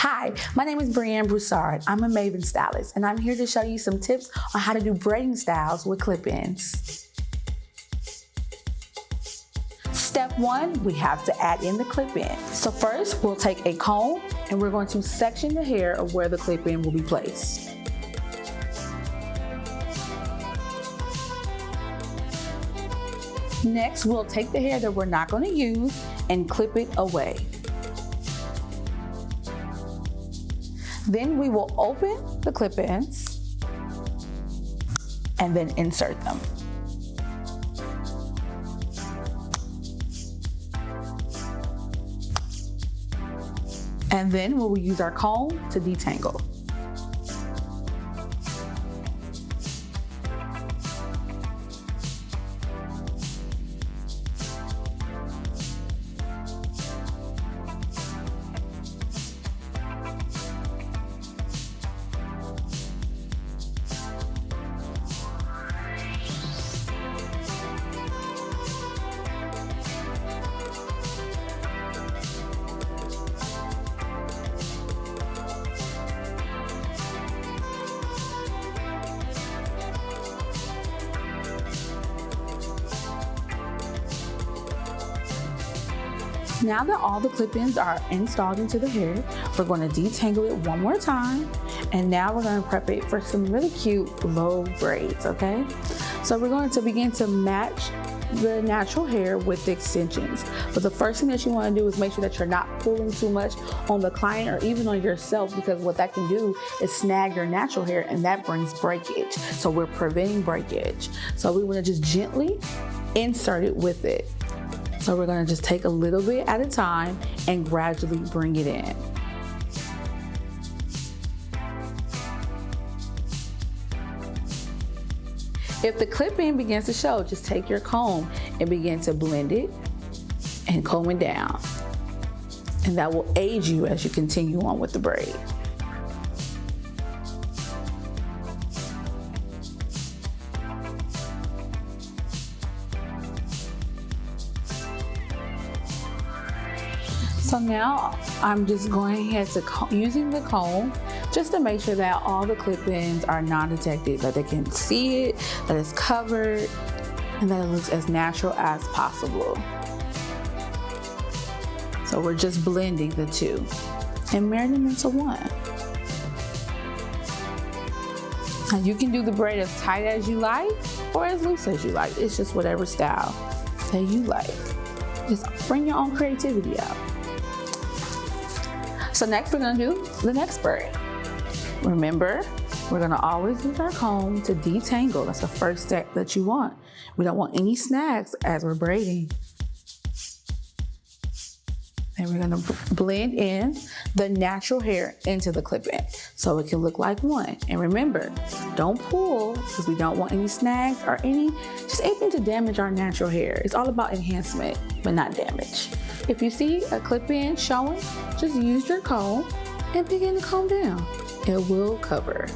Hi, my name is Brianne Broussard. I'm a Mayvenn stylist, and I'm here to show you some tips on how to do braiding styles with clip-ins. Step 1, we have to add in the clip-in. So first, we'll take a comb, and we're going to section the hair of where the clip-in will be placed. Next, we'll take the hair that we're not going to use and clip it away. Then we will open the clip-ins and then insert them. And then we will use our comb to detangle. Now that all the clip-ins are installed into the hair, we're going to detangle it one more time, and now we're going to prep it for some really cute low braids, okay? So we're going to begin to match the natural hair with the extensions. But the first thing that you want to do is make sure that you're not pulling too much on the client or even on yourself, because what that can do is snag your natural hair, and that brings breakage. So we're preventing breakage. So we want to just gently insert it with it. So we're gonna just take a little bit at a time and gradually bring it in. If the clip-in begins to show, just take your comb and begin to blend it and comb it down. And that will aid you as you continue on with the braid. So now I'm just going ahead to using the comb just to make sure that all the clip-ins are non-detected, that they can see it, that it's covered, and that it looks as natural as possible. So we're just blending the two and marrying them into one. Now you can do the braid as tight as you like or as loose as you like. It's just whatever style that you like. Just bring your own creativity out. So next we're gonna do the next braid. Remember, we're gonna always use our comb to detangle. That's the first step that you want. We don't want any snags as we're braiding. And we're gonna blend in the natural hair into the clip-in so it can look like one. And remember, don't pull, because we don't want any snags or just anything to damage our natural hair. It's all about enhancement, but not damage. If you see a clip-in showing, just use your comb and begin to comb down. It will cover.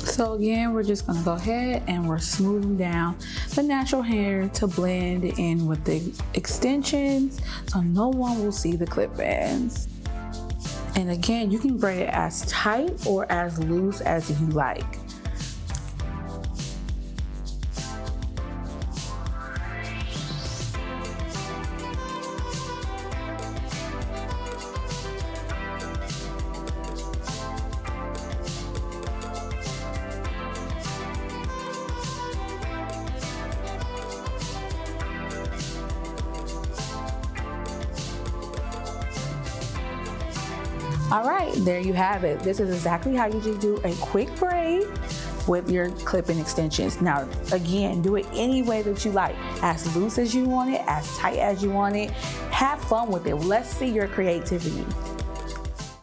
So again, we're just gonna go ahead and we're smoothing down the natural hair to blend in with the extensions so no one will see the clip-ins. And again, you can braid it as tight or as loose as you like. All right, there you have it. This is exactly how you just do a quick braid with your clip-in extensions. Now, again, do it any way that you like. As loose as you want it, as tight as you want it. Have fun with it. Let's see your creativity.